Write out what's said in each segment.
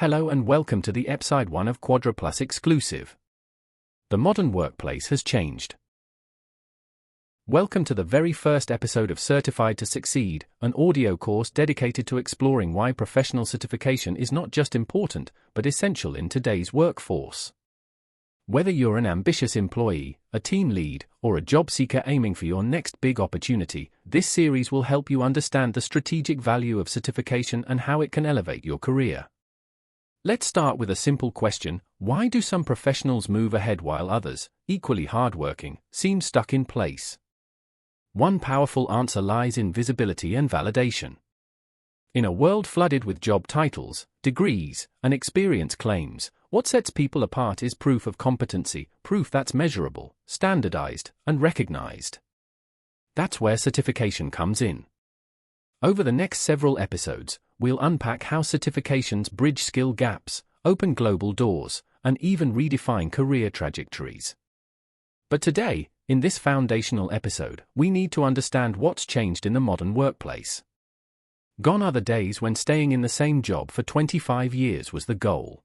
Hello and welcome to the episode 1 of Quadra Plus exclusive. The modern workplace has changed. Welcome to the very first episode of Certified to Succeed, an audio course dedicated to exploring why professional certification is not just important, but essential in today's workforce. Whether you're an ambitious employee, a team lead, or a job seeker aiming for your next big opportunity, this series will help you understand the strategic value of certification and how it can elevate your career. Let's start with a simple question: why do some professionals move ahead while others, equally hardworking, seem stuck in place? One powerful answer lies in visibility and validation. In a world flooded with job titles, degrees, and experience claims, what sets people apart is proof of competency, proof that's measurable, standardized, and recognized. That's where certification comes in. Over the next several episodes, we'll unpack how certifications bridge skill gaps, open global doors, and even redefine career trajectories. But today, in this foundational episode, we need to understand what's changed in the modern workplace. Gone are the days when staying in the same job for 25 years was the goal.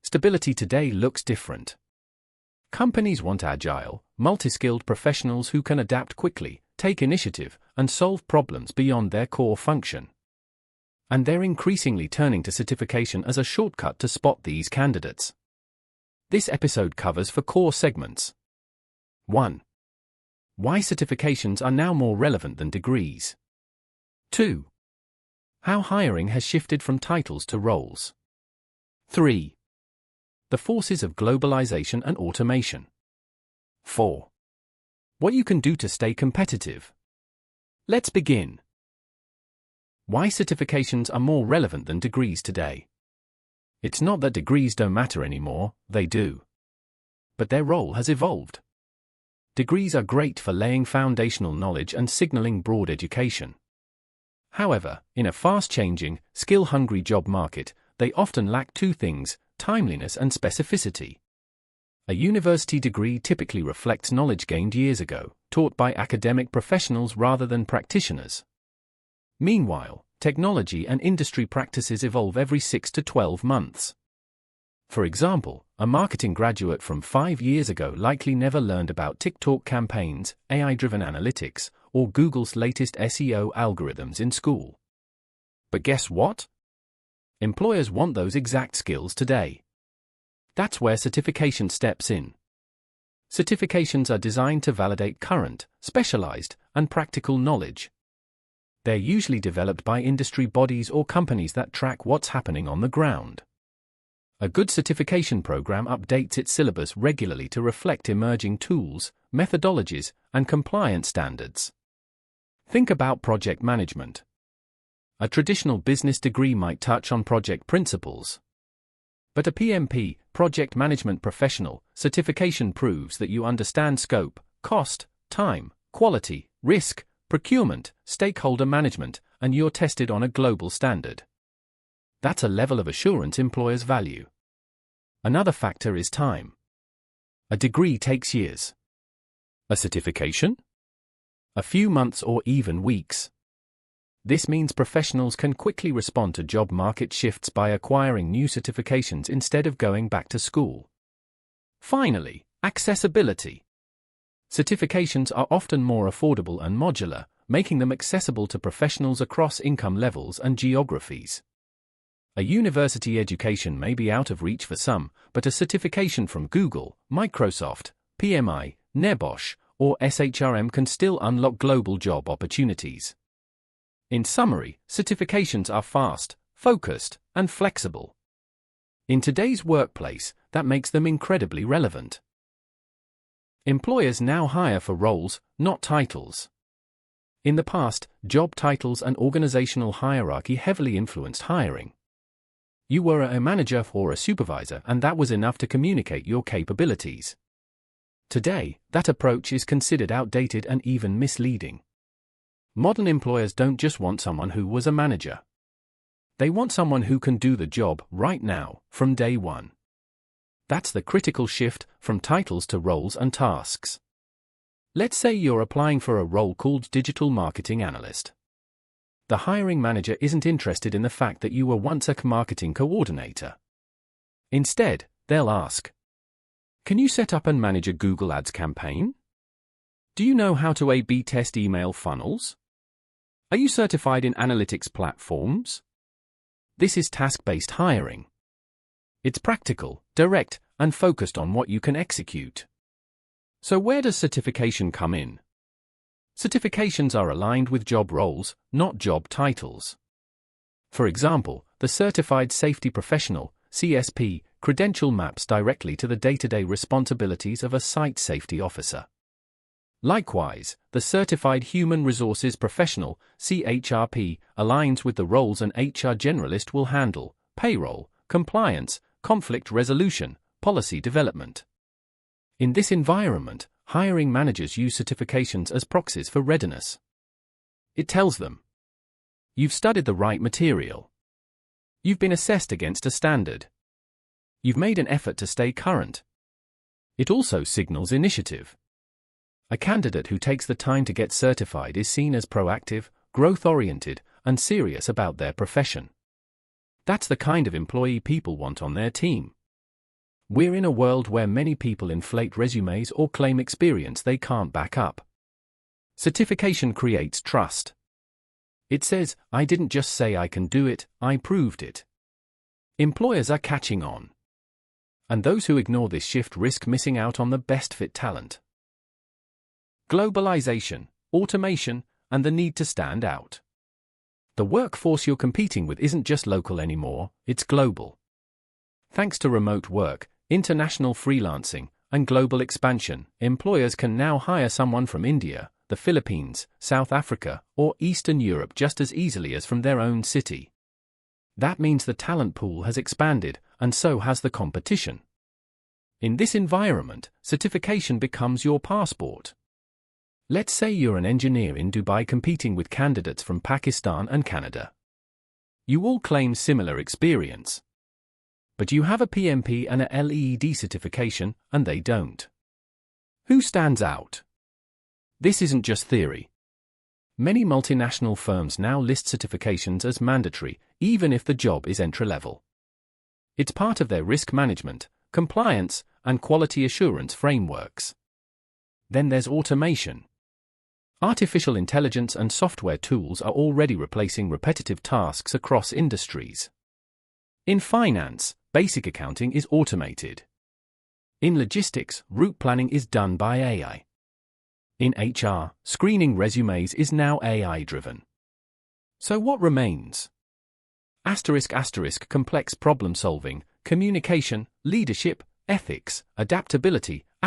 Stability today looks different. Companies want agile, multi-skilled professionals who can adapt quickly, take initiative, and solve problems beyond their core function. And they're increasingly turning to certification as a shortcut to spot these candidates. This episode covers 4 core segments. 1. Why certifications are now more relevant than degrees. 2. How hiring has shifted from titles to roles. 3. The forces of globalization and automation. 4. What you can do to stay competitive. Let's begin. Why certifications are more relevant than degrees today. It's not that degrees don't matter anymore, they do. But their role has evolved. Degrees are great for laying foundational knowledge and signaling broad education. However, in a fast-changing, skill-hungry job market, they often lack 2 things: timeliness and specificity. A university degree typically reflects knowledge gained years ago, taught by academic professionals rather than practitioners. Meanwhile, technology and industry practices evolve every 6 to 12 months. For example, a marketing graduate from 5 years ago likely never learned about TikTok campaigns, AI-driven analytics, or Google's latest SEO algorithms in school. But guess what? Employers want those exact skills today. That's where certification steps in. Certifications are designed to validate current, specialized, and practical knowledge. They're usually developed by industry bodies or companies that track what's happening on the ground. A good certification program updates its syllabus regularly to reflect emerging tools, methodologies, and compliance standards. Think about project management. A traditional business degree might touch on project principles. But a PMP, project management professional, certification proves that you understand scope, cost, time, quality, risk, procurement, stakeholder management, and you're tested on a global standard. That's a level of assurance employers value. Another factor is time. A degree takes years. A certification? A few months or even weeks. This means professionals can quickly respond to job market shifts by acquiring new certifications instead of going back to school. Finally, accessibility. Certifications are often more affordable and modular, making them accessible to professionals across income levels and geographies. A university education may be out of reach for some, but a certification from Google, Microsoft, PMI, NEBOSH, or SHRM can still unlock global job opportunities. In summary, certifications are fast, focused, and flexible. In today's workplace, that makes them incredibly relevant. Employers now hire for roles, not titles. In the past, job titles and organizational hierarchy heavily influenced hiring. You were a manager or a supervisor, and that was enough to communicate your capabilities. Today, that approach is considered outdated and even misleading. Modern employers don't just want someone who was a manager. They want someone who can do the job right now, from day one. That's the critical shift from titles to roles and tasks. Let's say you're applying for a role called Digital Marketing Analyst. the hiring manager isn't interested in the fact that you were once a marketing coordinator. Instead, they'll ask, can you set up and manage a Google Ads campaign? Do you know how to A/B test email funnels? Are you certified in analytics platforms? This is task-based hiring. It's practical, direct, and focused on what you can execute. So where does certification come in? Certifications are aligned with job roles, not job titles. For example, the Certified Safety Professional, CSP, credential maps directly to the day-to-day responsibilities of a site safety officer. Likewise, the Certified Human Resources Professional, CHRP, aligns with the roles an HR generalist will handle: payroll, compliance, conflict resolution, policy development. In this environment, hiring managers use certifications as proxies for readiness. It tells them, you've studied the right material. You've been assessed against a standard. You've made an effort to stay current. It also signals initiative. A candidate who takes the time to get certified is seen as proactive, growth-oriented, and serious about their profession. That's the kind of employee people want on their team. We're in a world where many people inflate resumes or claim experience they can't back up. Certification creates trust. It says, I didn't just say I can do it, I proved it. Employers are catching on. And those who ignore this shift risk missing out on the best fit talent. Globalization, automation, and the need to stand out. The workforce you're competing with isn't just local anymore, it's global. Thanks to remote work, international freelancing, and global expansion, employers can now hire someone from India, the Philippines, South Africa, or Eastern Europe just as easily as from their own city. That means the talent pool has expanded, and so has the competition. In this environment, certification becomes your passport. Let's say you're an engineer in Dubai competing with candidates from Pakistan and Canada. You all claim similar experience. But you have a PMP and a LEED certification, and they don't. Who stands out? This isn't just theory. Many multinational firms now list certifications as mandatory, even if the job is entry-level. It's part of their risk management, compliance, and quality assurance frameworks. Then there's automation. Artificial intelligence and software tools are already replacing repetitive tasks across industries. In finance, basic accounting is automated. In logistics, route planning is done by AI. In HR, screening resumes is now AI-driven. So what remains? **** complex problem-solving, communication, leadership, ethics, adaptability, ****,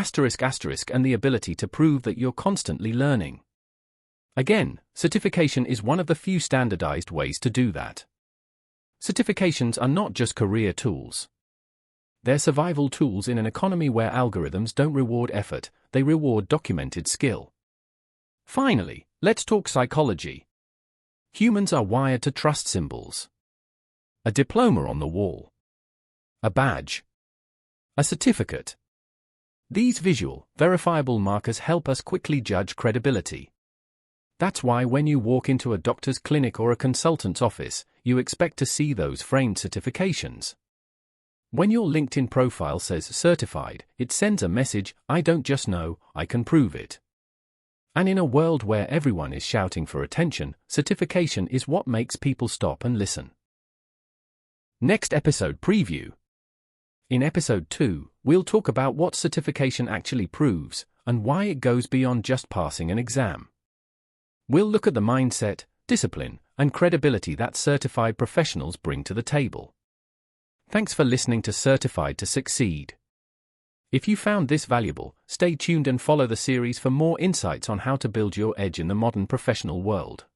and the ability to prove that you're constantly learning. Again, certification is one of the few standardized ways to do that. Certifications are not just career tools. They're survival tools in an economy where algorithms don't reward effort, they reward documented skill. Finally, let's talk psychology. Humans are wired to trust symbols. A diploma on the wall. A badge. A certificate. These visual, verifiable markers help us quickly judge credibility. That's why when you walk into a doctor's clinic or a consultant's office, you expect to see those framed certifications. When your LinkedIn profile says certified, it sends a message, I don't just know, I can prove it. And in a world where everyone is shouting for attention, certification is what makes people stop and listen. Next episode preview. In episode 2, we'll talk about what certification actually proves, and why it goes beyond just passing an exam. We'll look at the mindset, discipline, and credibility that certified professionals bring to the table. Thanks for listening to Certified to Succeed. If you found this valuable, stay tuned and follow the series for more insights on how to build your edge in the modern professional world.